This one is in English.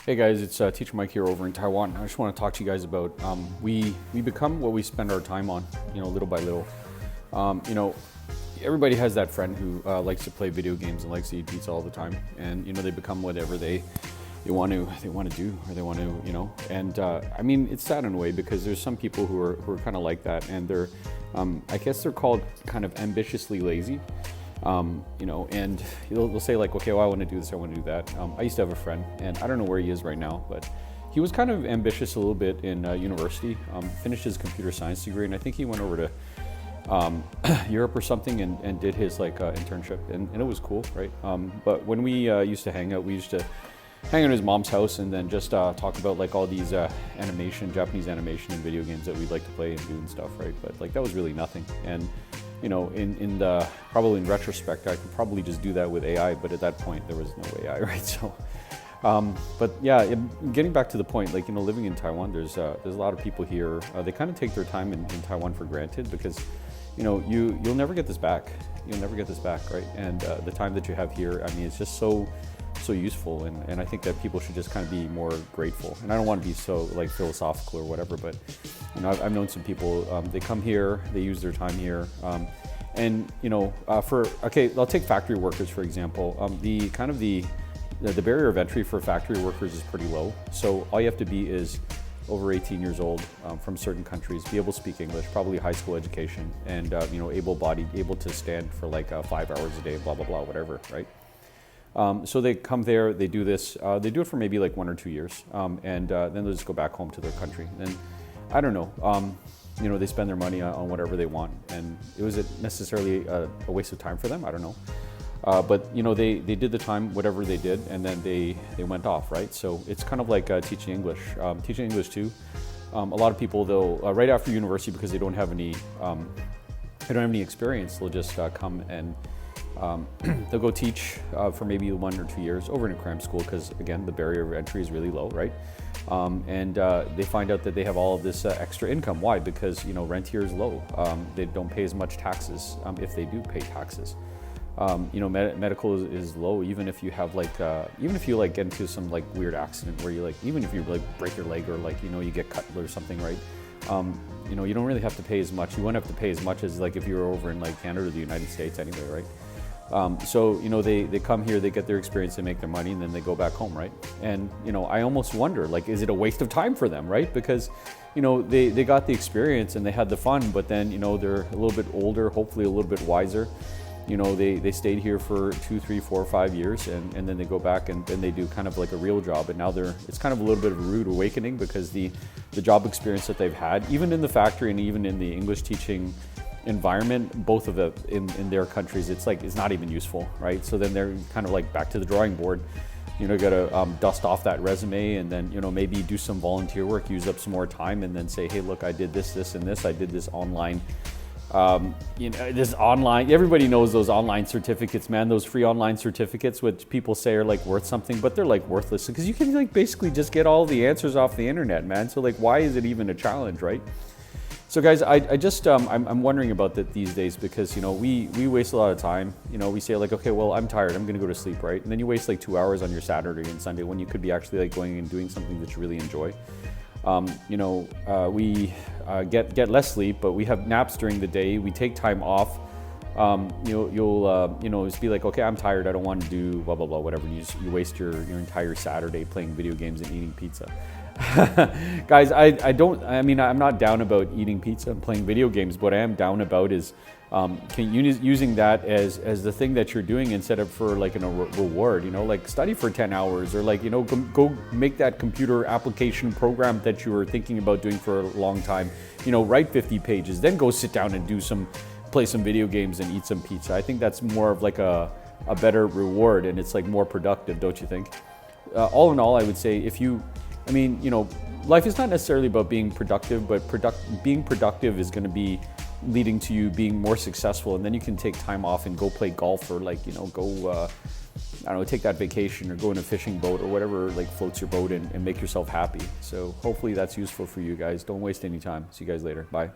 Hey guys, it's Teacher Mike here over in Taiwan. I just want to talk to you guys about we become what we spend our time on, little by little. Everybody has that friend who likes to play video games and likes to eat pizza all the time, and they become whatever they want to do, or they want to, and I mean, it's sad in a way because there's some people who are kind of like that, and they're I guess they're called kind of ambitiously lazy. And they'll say like, okay, well, I want to do this, I want to do that. I used to have a friend, and I don't know where he is right now, but he was kind of ambitious a little bit in university, finished his computer science degree, and I think he went over to Europe or something and did his internship, and it was cool, right? But when we used to hang out, we used to hang out at his mom's house and then just talk about like all these Japanese animation and video games that we'd like to play and do and stuff, right? But like that was really nothing. And probably in retrospect, I could probably just do that with AI, but at that point there was no AI, right? So, but yeah, getting back to the point, living in Taiwan, there's a lot of people here. They kind of take their time in Taiwan for granted because, you'll never get this back. You'll never get this back, right? And the time that you have here, I mean, it's just so useful, and I think that people should just kind of be more grateful. And I don't want to be so philosophical or whatever, but I've known some people, they come here, they use their time here, I'll take factory workers for example. The barrier of entry for factory workers is pretty low. So all you have to be is over 18 years old, from certain countries, be able to speak English, probably high school education, and able-bodied, able to stand for 5 hours a day, blah blah blah, whatever, right? So they come there, they do this, they do it for maybe 1 or 2 years, and then they'll just go back home to their country. And I don't know, they spend their money on whatever they want, and was it necessarily a waste of time for them? I don't know. But they did the time, whatever they did, and then they went off, right? So it's kind of like teaching English. Teaching English too, a lot of people, they'll, right after university, because they don't have any experience, they'll just come and they'll go teach for maybe 1 or 2 years over in a cram school, because again, the barrier of entry is really low, right? They find out that they have all of this extra income. Why? Because rent here is low. They don't pay as much taxes, if they do pay taxes. Medical is low, even if you have even if you get into some weird accident where you even if you break your leg or you get cut or something, right? You don't really have to pay as much. You won't have to pay as much as if you were over in Canada or the United States anyway, right? So they come here, they get their experience, they make their money, and then they go back home, right? And I almost wonder, is it a waste of time for them, right? Because they got the experience and they had the fun, but then they're a little bit older, hopefully a little bit wiser. They stayed here for 2, 3, 4, 5 years, and then they go back and then they do kind of a real job, and now it's kind of a little bit of a rude awakening, because the job experience that they've had, even in the factory and even in the English teaching environment, both of it in their countries, it's not even useful, right? So then they're kind of back to the drawing board. Got to dust off that resume, and then maybe do some volunteer work, use up some more time, and then say, hey, look, I did this, this, and this. I did this online. This online, everybody knows those online certificates, man. Those free online certificates, which people say are worth something, but they're worthless, because you can basically just get all the answers off the internet, man. So why is it even a challenge, right? So guys, I'm wondering about that these days, because we waste a lot of time. We say okay, well, I'm tired, I'm gonna go to sleep, right? And then you waste 2 hours on your Saturday and Sunday when you could be actually going and doing something that you really enjoy. We get less sleep, but we have naps during the day. We take time off. You'll just be okay, I'm tired, I don't want to do blah blah blah, whatever. You waste your entire Saturday playing video games and eating pizza. Guys, I'm not down about eating pizza and playing video games. What I am down about is using that as the thing that you're doing instead of for a reward. Study for 10 hours, or go make that computer application program that you were thinking about doing for a long time. Write 50 pages, then go sit down and play some video games and eat some pizza. I think that's more of a better reward, and it's more productive, don't you think? All in all, I would say life is not necessarily about being productive, but being productive is going to be leading to you being more successful, and then you can take time off and go play golf, or take that vacation, or go in a fishing boat, or whatever floats your boat, and make yourself happy. So hopefully that's useful for you guys. Don't waste any time. See you guys later. Bye.